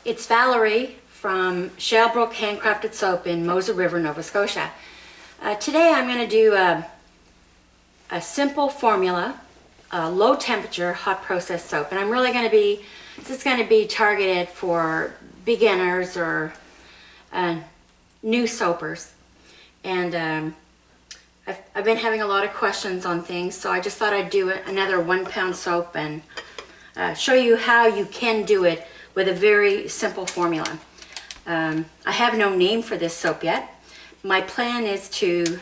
It's Valerie from Shalebrook Handcrafted Soap in Moser River, Nova Scotia. Today I'm going to do a simple formula, a low temperature hot process soap, and I'm really going to be, this is going to be targeted for beginners or new soapers. And I've been having a lot of questions on things, so I just thought I'd do another 1 pound soap and show you how you can do it with a very simple formula. I have no name for this soap yet. My plan is to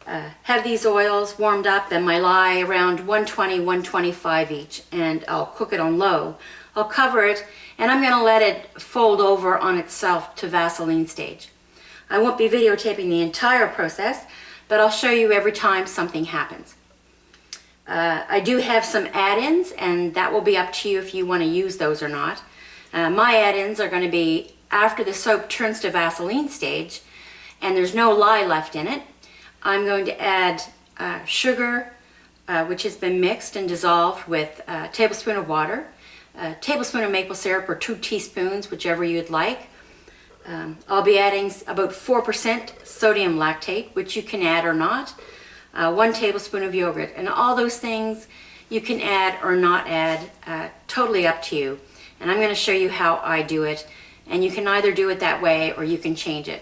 have these oils warmed up and my lye around 120, 125 each, and I'll cook it on low. I'll cover it and I'm going to let it fold over on itself to Vaseline stage. I won't be videotaping the entire process, but I'll show you every time something happens. I do have some add-ins, and that will be up to you if you want to use those or not. My add-ins are going to be after the soap turns to Vaseline stage and there's no lye left in it. I'm going to add sugar, which has been mixed and dissolved with a tablespoon of water, a tablespoon of maple syrup, or 2 teaspoons, whichever you'd like. I'll be adding about 4% sodium lactate, which you can add or not, 1 tablespoon of yogurt, and all those things you can add or not add, totally up to you. And I'm going to show you how I do it, and you can either do it that way or you can change it.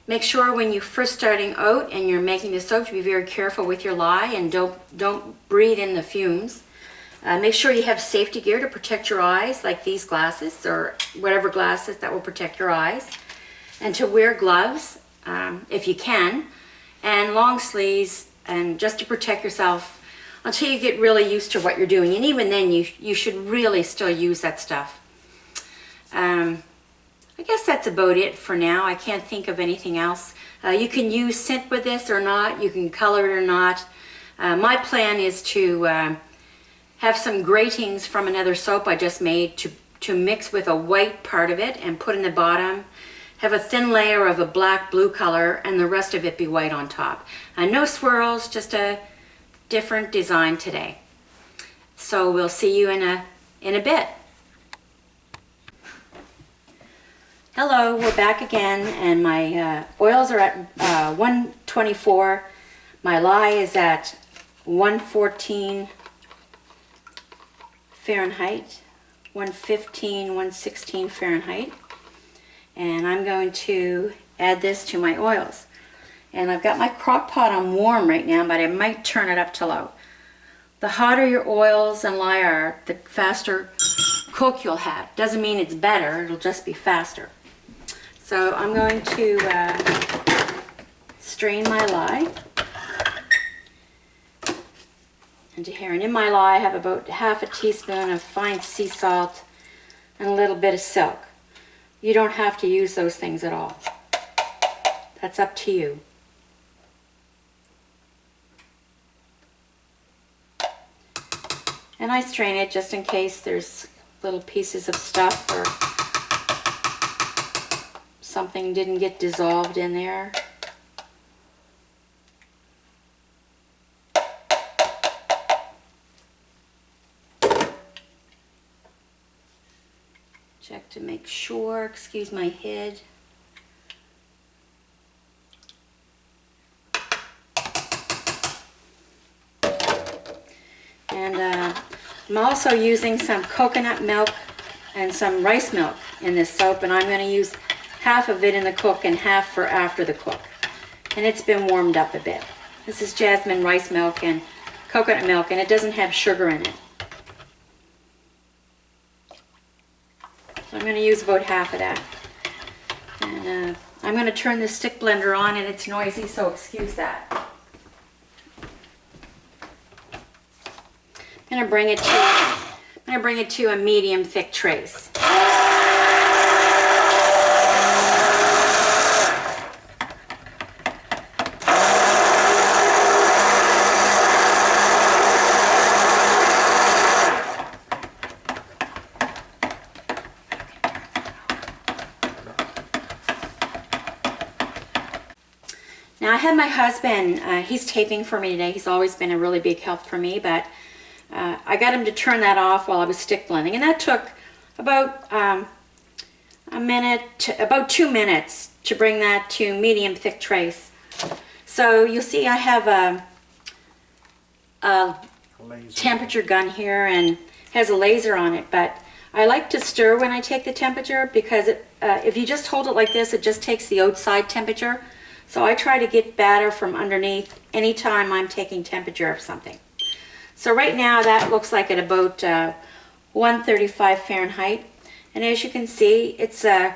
Make sure when you're first starting out and you're making the soap to be very careful with your lye and don't breathe in the fumes. Make sure you have safety gear to protect your eyes, like these glasses or whatever glasses that will protect your eyes, and to wear gloves if you can, and long sleeves, and just to protect yourself until you get really used to what you're doing. And even then you should really still use that stuff. I guess that's about it for now. I can't think of anything else. You can use scent with this or not. You can color it or not. My plan is to have some gratings from another soap I just made to mix with a white part of it and put in the bottom. Have a thin layer of a black-blue color and the rest of it be white on top. No swirls, just a different design today. So we'll see you in a bit. Hello, we're back again, and my oils are at 124. My lye is at 114 Fahrenheit, 115, 116 Fahrenheit. And I'm going to add this to my oils. And I've got my crock pot on warm right now, but I might turn it up to low. The hotter your oils and lye are, the faster cook you'll have. Doesn't mean it's better, it'll just be faster. So I'm going to strain my lye into here. And in my lye I have about half a teaspoon of fine sea salt and a little bit of silk. You don't have to use those things at all. That's up to you. And I strain it just in case there's little pieces of stuff or something didn't get dissolved in there. Check to make sure, excuse my head. And I'm also using some coconut milk and some rice milk in this soap, and I'm going to use half of it in the cook and half for after the cook. And it's been warmed up a bit. This is jasmine rice milk and coconut milk, and it doesn't have sugar in it. So I'm going to use about half of that. And I'm going to turn this stick blender on, and it's noisy, so excuse that. I'm going to bring it to a medium thick trace. Now I had my husband, he's taping for me today. He's always been a really big help for me, but I got him to turn that off while I was stick blending, and that took about about 2 minutes to bring that to medium thick trace. So you'll see I have a temperature gun here and has a laser on it, but I like to stir when I take the temperature because if you just hold it like this, it just takes the outside temperature. So I try to get batter from underneath anytime I'm taking temperature of something. So right now that looks like at about 135 Fahrenheit. And as you can see, it's a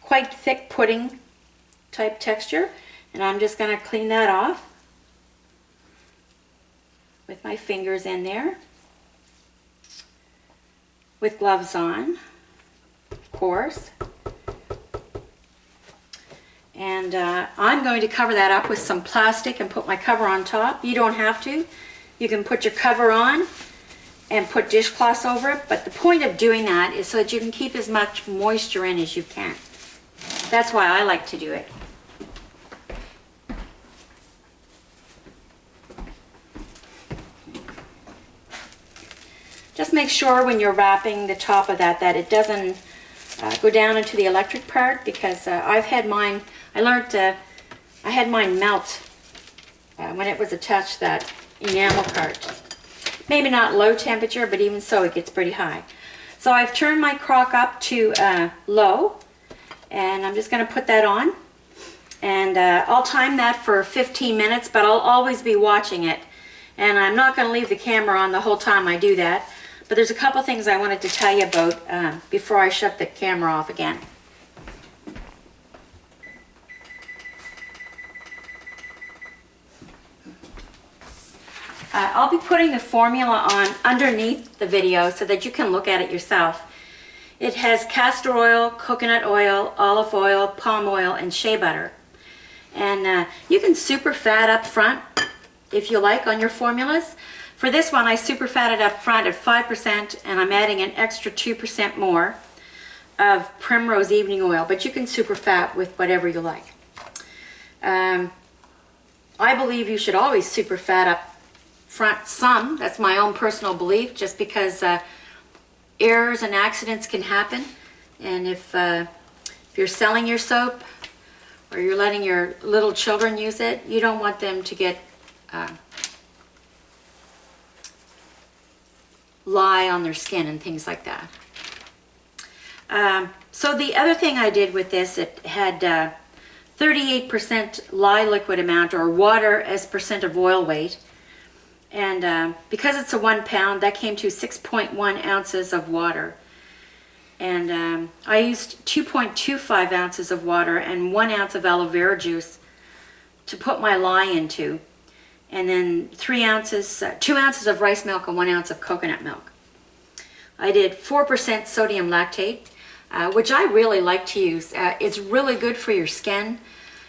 quite thick pudding type texture. And I'm just going to clean that off with my fingers in there, with gloves on, of course. And I'm going to cover that up with some plastic and put my cover on top. You don't have to. You can put your cover on and put dishcloths over it, but the point of doing that is so that you can keep as much moisture in as you can. That's why I like to do it. Just make sure when you're wrapping the top of that it doesn't go down into the electric part, because I've had mine, I had mine melt when it was attached to that enamel part. Maybe not low temperature, but even so it gets pretty high. So I've turned my crock up to low, and I'm just going to put that on. And I'll time that for 15 minutes, but I'll always be watching it. And I'm not going to leave the camera on the whole time I do that. But there's a couple things I wanted to tell you about before I shut the camera off again. I'll be putting the formula on underneath the video so that you can look at it yourself. It has castor oil, coconut oil, olive oil, palm oil, and shea butter. And you can super fat up front if you like on your formulas. For this one, I super fatted up front at 5%, and I'm adding an extra 2% more of primrose evening oil, but you can super fat with whatever you like. I believe you should always super fat up front some. That's my own personal belief, just because errors and accidents can happen. And if you're selling your soap or you're letting your little children use it, you don't want them to get lye on their skin and things like that. So the other thing I did with this, it had 38% lye liquid amount, or water as percent of oil weight. And because it's a 1 pound, that came to 6.1 ounces of water. And I used 2.25 ounces of water and 1 ounce of aloe vera juice to put my lye into. And then 2 ounces of rice milk and 1 ounce of coconut milk. I did 4% sodium lactate, which I really like to use. It's really good for your skin.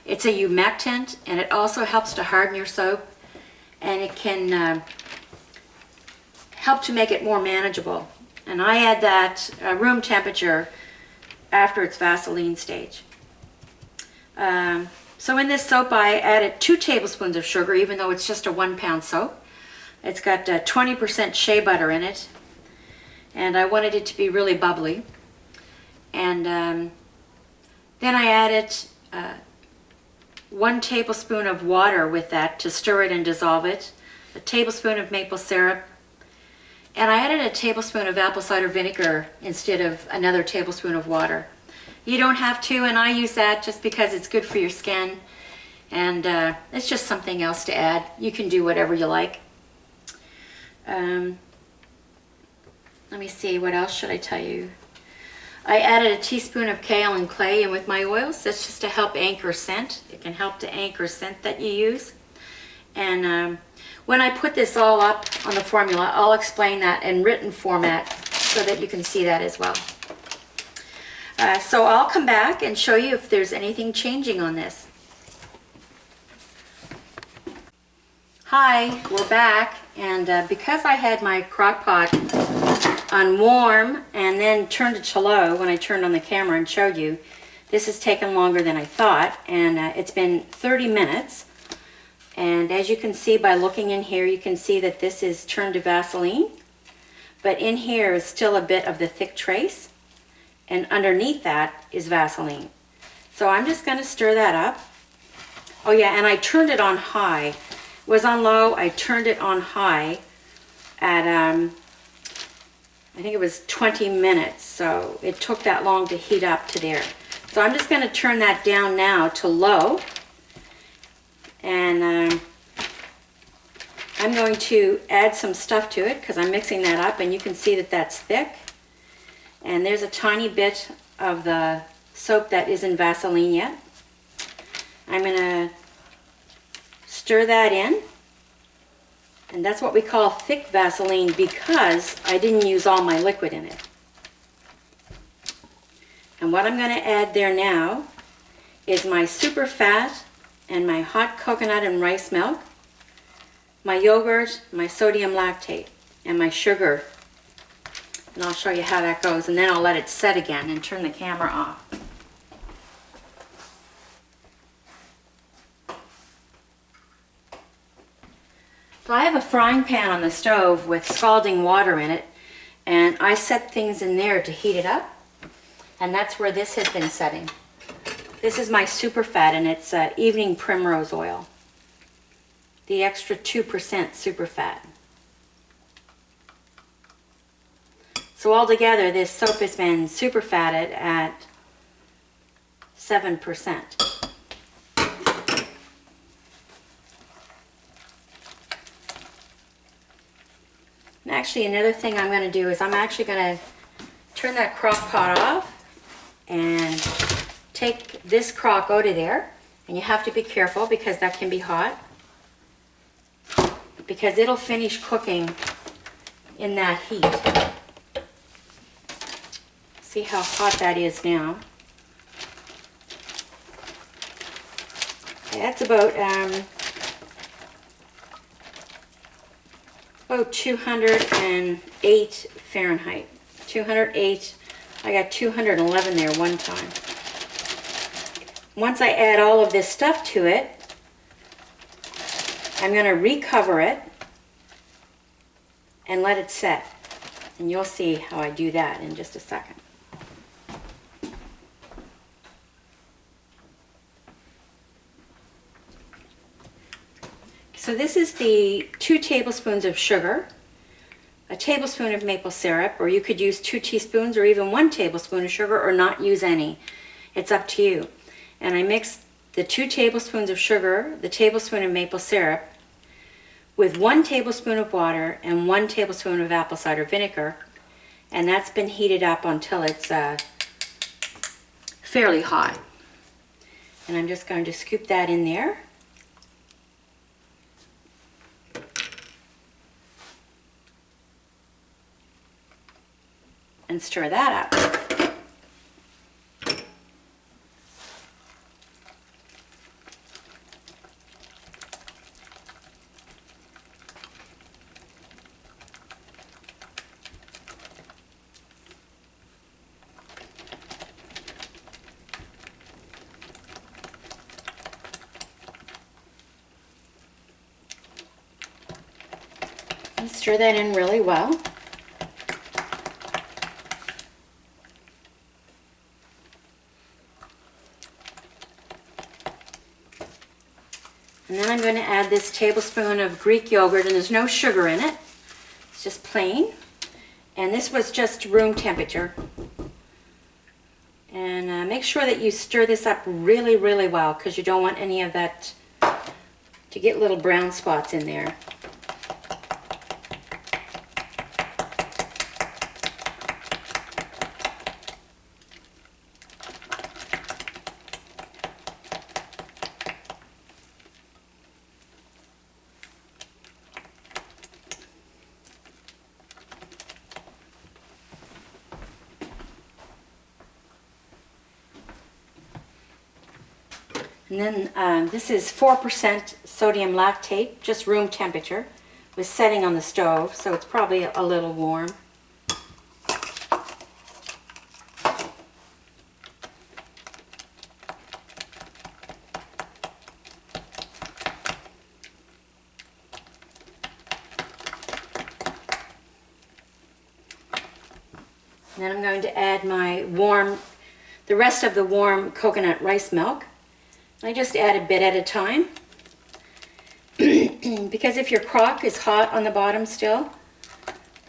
It's a humectant, and it also helps to harden your soap, and it can help to make it more manageable. And I add that room temperature after its Vaseline stage. So in this soap, I added 2 tablespoons of sugar, even though it's just a 1 pound soap. It's got 20% shea butter in it, and I wanted it to be really bubbly. And then I added 1 tablespoon of water with that to stir it and dissolve it, a tablespoon of maple syrup, and I added a tablespoon of apple cider vinegar instead of another tablespoon of water. You don't have to, and I use that just because it's good for your skin, and it's just something else to add. You can do whatever you like. Let me see, what else should I tell you? I added a teaspoon of Kaolin Clay in with my oils. That's just to help anchor scent. It can help to anchor scent that you use. And when I put this all up on the formula, I'll explain that in written format so that you can see that as well. So I'll come back and show you if there's anything changing on this. Hi, we're back, and because I had my crock pot on warm and then turned to low when I turned on the camera and showed you, this has taken longer than I thought, and it's been 30 minutes, And as you can see by looking in here, you can see that this is turned to Vaseline. But in here is still a bit of the thick trace. And underneath that is Vaseline. So I'm just going to stir that up. Oh yeah, and I turned it on high. It was on low. I turned it on high at, I think it was 20 minutes. So it took that long to heat up to there. So I'm just going to turn that down now to low. And I'm going to add some stuff to it because I'm mixing that up, and you can see that that's thick. And there's a tiny bit of the soap that isn't Vaseline yet. I'm going to stir that in. And that's what we call thick Vaseline because I didn't use all my liquid in it. And what I'm going to add there now is my super fat and my hot coconut and rice milk, my yogurt, my sodium lactate, and my sugar. And I'll show you how that goes, and then I'll let it set again and turn the camera off. So I have a frying pan on the stove with scalding water in it, and I set things in there to heat it up, and that's where this has been setting. This is my super fat, and it's evening primrose oil. The extra 2% super fat. So altogether, this soap has been super fatted at 7%. And actually, another thing I'm going to do is I'm actually going to turn that crock pot off and take this crock out of there. And you have to be careful because that can be hot, because it'll finish cooking in that heat. See how hot that is now. Okay, that's about 208 Fahrenheit. 208. I got 211 there one time. Once I add all of this stuff to it, I'm going to recover it and let it set. And you'll see how I do that in just a second. So this is the 2 tablespoons of sugar, a tablespoon of maple syrup, or you could use 2 teaspoons or even 1 tablespoon of sugar or not use any. It's up to you. And I mix the 2 tablespoons of sugar, the tablespoon of maple syrup, with 1 tablespoon of water and 1 tablespoon of apple cider vinegar. And that's been heated up until it's fairly hot. And I'm just going to scoop that in there. And stir that up. And stir that in really well. And then I'm going to add this tablespoon of Greek yogurt, and there's no sugar in it. It's just plain. And this was just room temperature. And make sure that you stir this up really, really well, because you don't want any of that to get little brown spots in there. And then this is 4% sodium lactate, just room temperature, was setting on the stove, so it's probably a little warm. And then I'm going to add the rest of the warm coconut rice milk. I just add a bit at a time. Because if your crock is hot on the bottom still,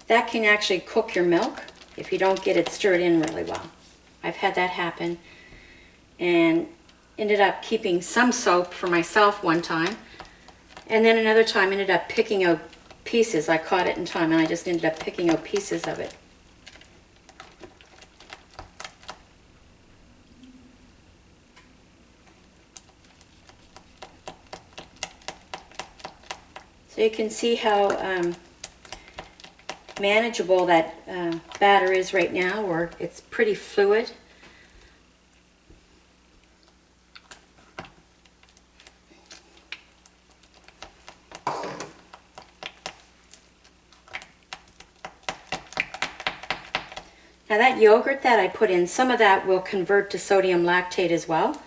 that can actually cook your milk if you don't get it stirred in really well. I've had that happen and ended up keeping some soap for myself one time, and then another time ended up picking out pieces. I caught it in time and I just ended up picking out pieces of it. So you can see how manageable that batter is right now, or it's pretty fluid. Now that yogurt that I put in, some of that will convert to sodium lactate as well.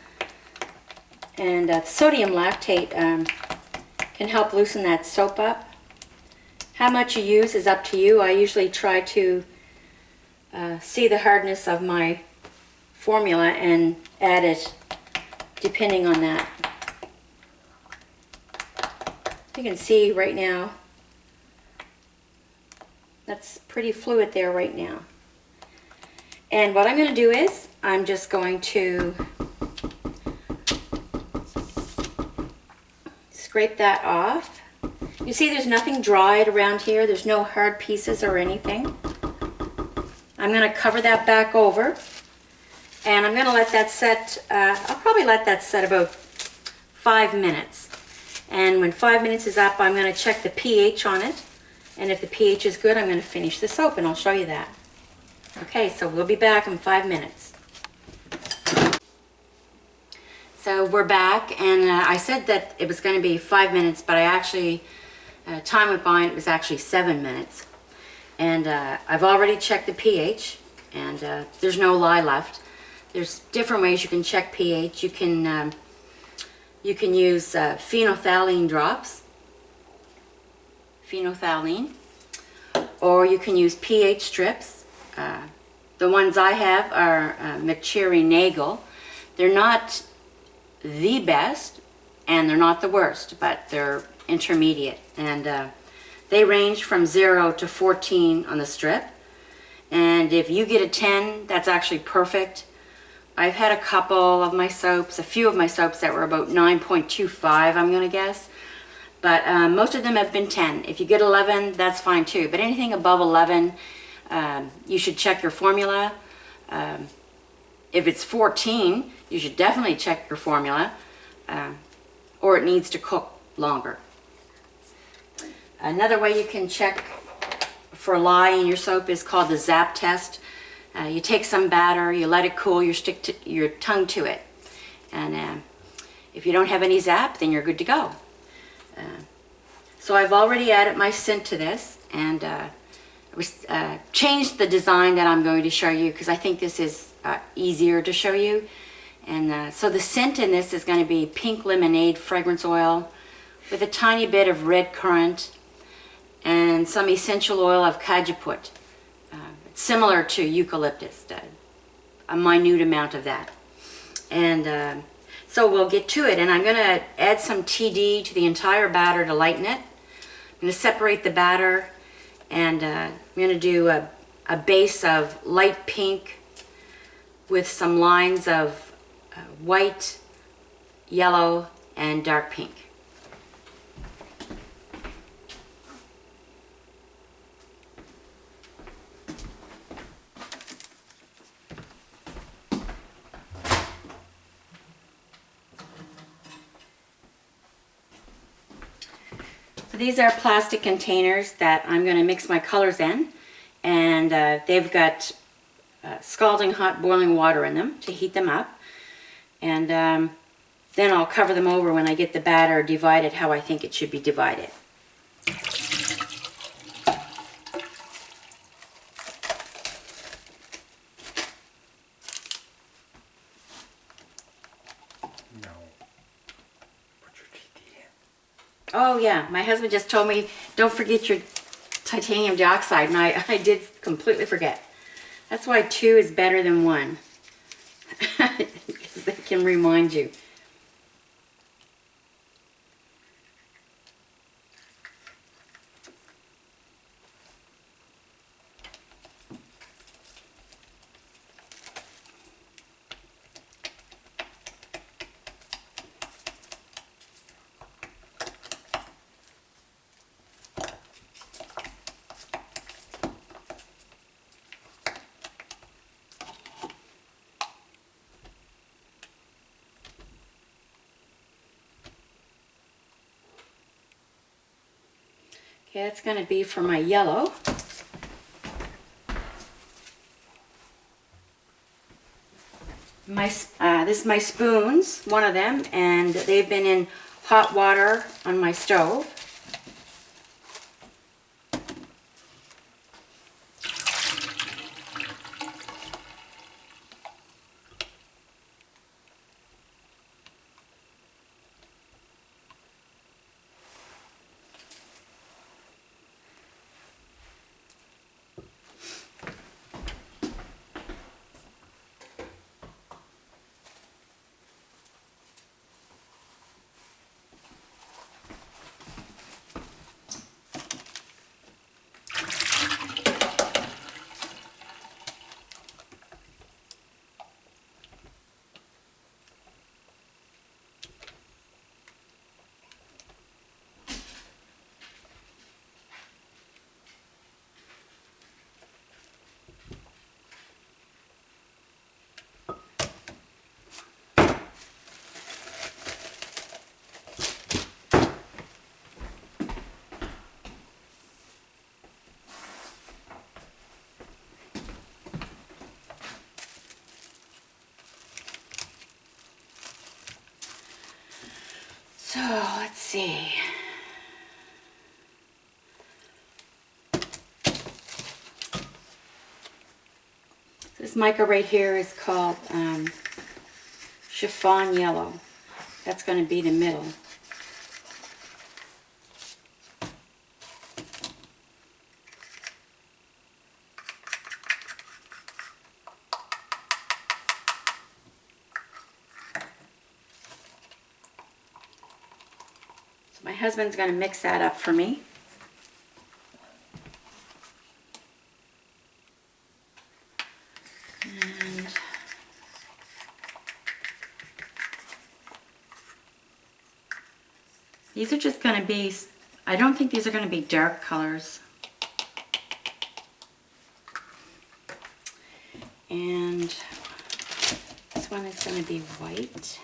And sodium lactate can help loosen that soap up. How much you use is up to you. I usually try to see the hardness of my formula and add it depending on that. You can see right now, that's pretty fluid there right now. And what I'm going to do is, I'm just going to scrape that off. You see there's nothing dried around here. There's no hard pieces or anything. I'm going to cover that back over. And I'm going to let that set, I'll probably let that set about 5 minutes. And when 5 minutes is up, I'm going to check the pH on it. And if the pH is good, I'm going to finish the soap, and I'll show you that. Okay, so we'll be back in 5 minutes. So we're back, and I said that it was going to be 5 minutes, but I actually, time went by and it was actually 7 minutes. And I've already checked the pH, and there's no lye left. There's different ways you can check pH. You can use phenolphthalein drops, or you can use pH strips. The ones I have are McCherry Nagel. They're not the best and they're not the worst, but they're intermediate, and they range from 0 to 14 on the strip. And if you get a 10, that's actually perfect. I've had a couple of my soaps, a few of my soaps that were about 9.25, I'm gonna guess. But most of them have been 10. If you get 11, that's fine too. But anything above 11, you should check your formula. If it's 14, you should definitely check your formula, or it needs to cook longer. Another way you can check for lye in your soap is called the zap test. You take some batter, you let it cool, you stick your tongue to it. And if you don't have any zap, then you're good to go. So I've already added my scent to this, and changed the design that I'm going to show you because I think this is easier to show you. And so the scent in this is going to be pink lemonade fragrance oil with a tiny bit of red currant and some essential oil of cajeput. It's similar to eucalyptus, a minute amount of that. And so we'll get to it, and I'm going to add some TD to the entire batter to lighten it. I'm going to separate the batter, and I'm going to do a base of light pink with some lines of white, yellow, and dark pink. So these are plastic containers that I'm going to mix my colors in, and they've got scalding hot boiling water in them to heat them up, and then I'll cover them over when I get the batter divided how I think it should be divided. Oh yeah, my husband just told me, don't forget your titanium dioxide, and I did completely forget. That's why 2 is better than 1. Because they can remind you. Okay, that's going to be for my yellow. This is my spoons, one of them, and they've been in hot water on my stove. So, let's see. This mica right here is called chiffon yellow. That's going to be the middle. My husband's going to mix that up for me. And these are just going to be, I don't think these are going to be dark colors. And this one is going to be white.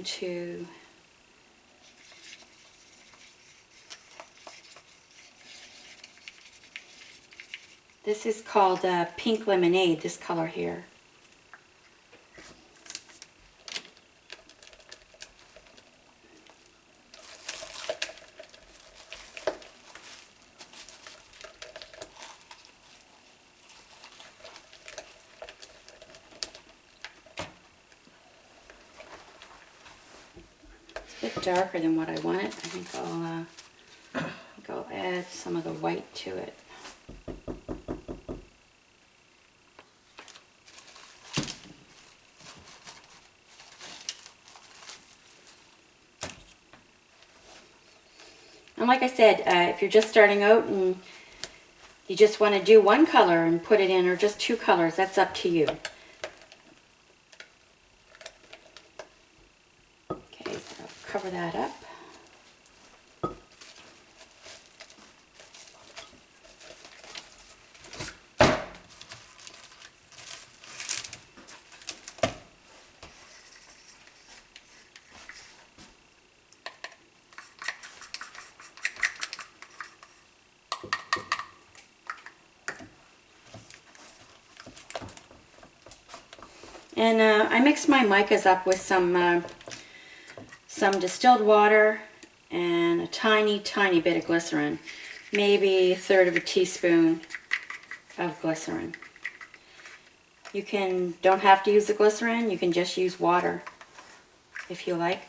To this is called pink lemonade, this color here. A bit darker than what I wanted. I think I'll add some of the white to it. And like I said, if you're just starting out and you just want to do one color and put it in, or just 2 colors, that's up to you. Okay, so I'll cover that up. And I mixed my micas up with some distilled water and a tiny, tiny bit of glycerin. Maybe 1/3 of a teaspoon of glycerin. You don't have to use the glycerin, you can just use water if you like.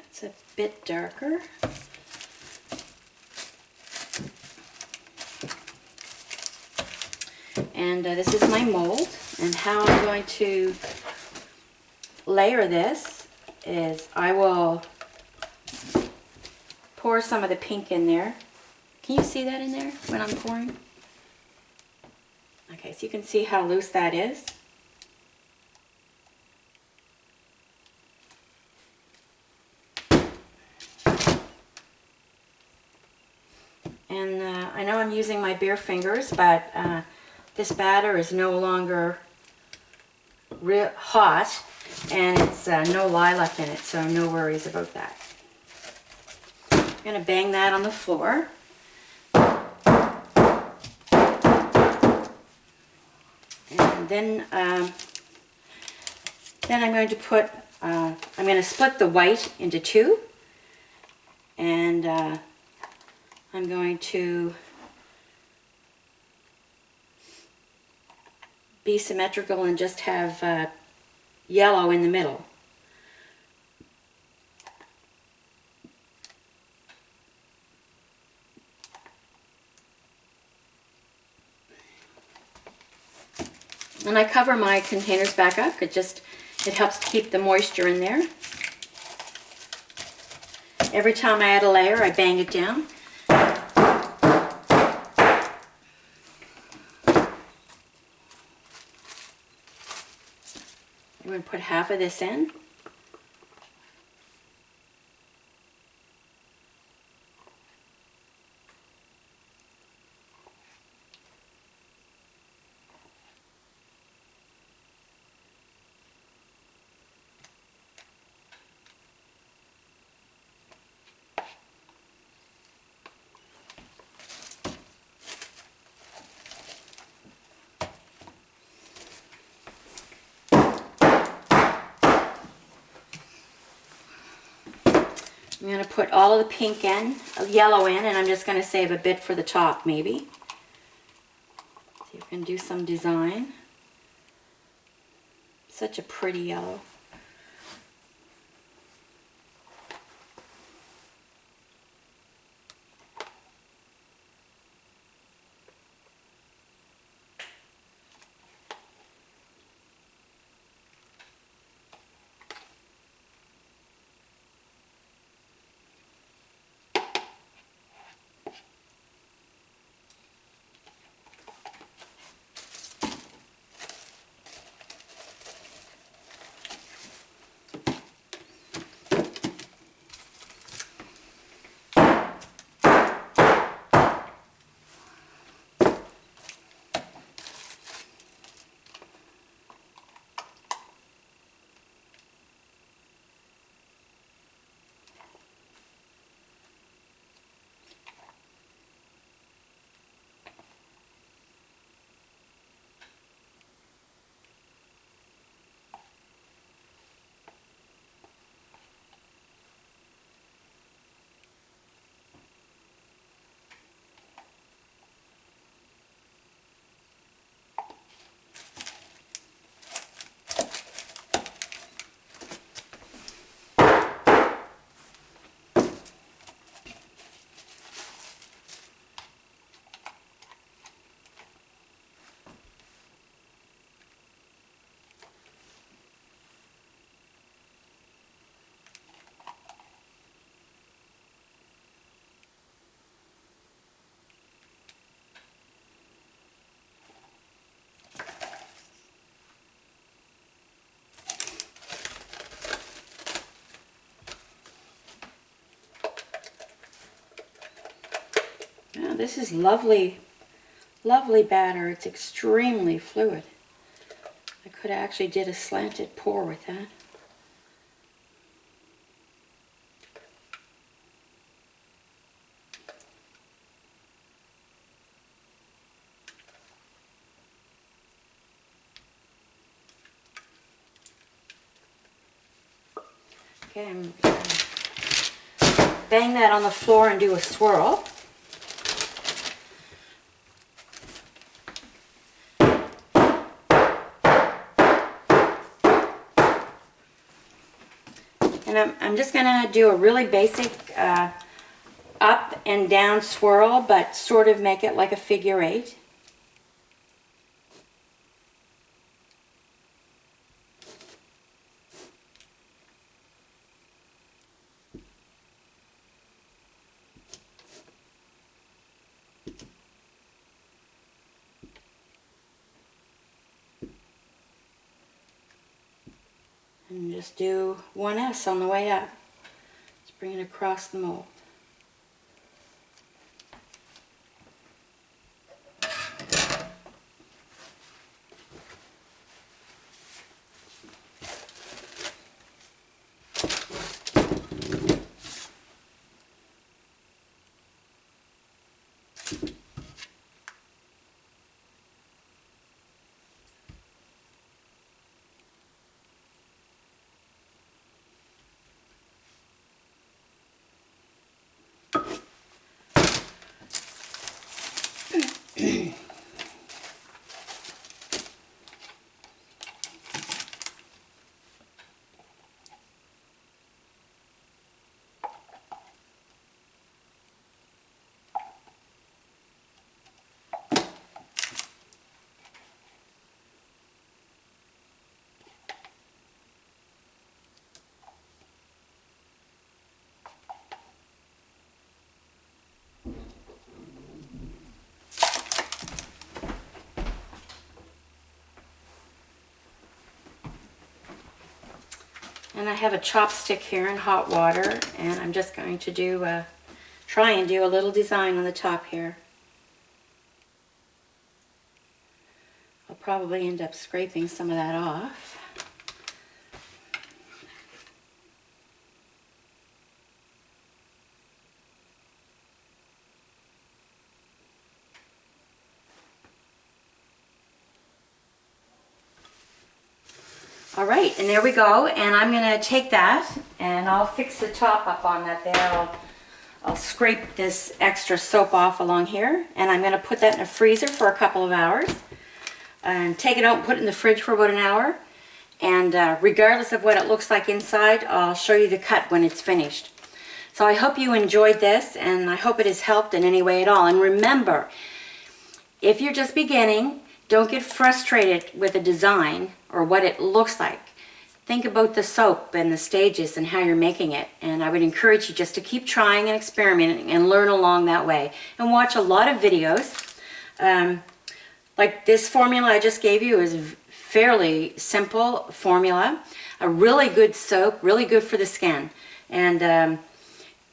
It's a bit darker. And this is my mold, and how I'm going to layer this is I will pour some of the pink in there. Can you see that in there when I'm pouring? Okay, so you can see how loose that is. And I know I'm using my bare fingers, but this batter is no longer real hot, and it's no lye left in it, so no worries about that. I'm going to bang that on the floor. And then I'm going to put, I'm going to split the white into two, and I'm going to be symmetrical and just have yellow in the middle. And I cover my containers back up. It helps to keep the moisture in there. Every time I add a layer, I bang it down. I'm going to put half of this in. I'm going to put all of the pink in, yellow in, and I'm just going to save a bit for the top, maybe. So you can do some design. Such a pretty yellow. Now, this is lovely, lovely batter. It's extremely fluid. I could have actually did a slanted pour with that. Okay, I'm going to bang that on the floor and do a swirl. And I'm just going to do a really basic up and down swirl, but sort of make it like a figure 8. And just do 1S on the way up. Just bring it across the mold. And I have a chopstick here in hot water, and I'm just going to try and do a little design on the top here. I'll probably end up scraping some of that off. All right, and there we go, and I'm going to take that and I'll fix the top up on that there. I'll scrape this extra soap off along here, and I'm going to put that in a freezer for a couple of hours and take it out and put it in the fridge for about an hour. And regardless of what it looks like inside, I'll show you the cut when it's finished. So I hope you enjoyed this, and I hope it has helped in any way at all. And remember, if you're just beginning, don't get frustrated with a design or what it looks like. Think about the soap and the stages and how you're making it. And I would encourage you just to keep trying and experimenting and learn along that way. And watch a lot of videos. Like this formula I just gave you is a fairly simple formula. A really good soap, really good for the skin. And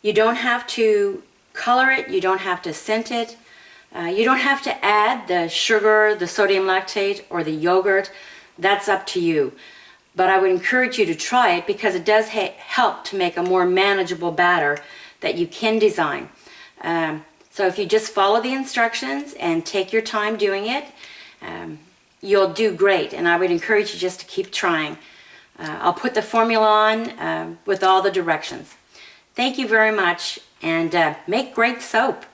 you don't have to color it, you don't have to scent it. You don't have to add the sugar, the sodium lactate, or the yogurt. That's up to you. But I would encourage you to try it because it does help to make a more manageable batter that you can design. So if you just follow the instructions and take your time doing it, you'll do great. And I would encourage you just to keep trying. I'll put the formula on with all the directions. Thank you very much, and make great soap.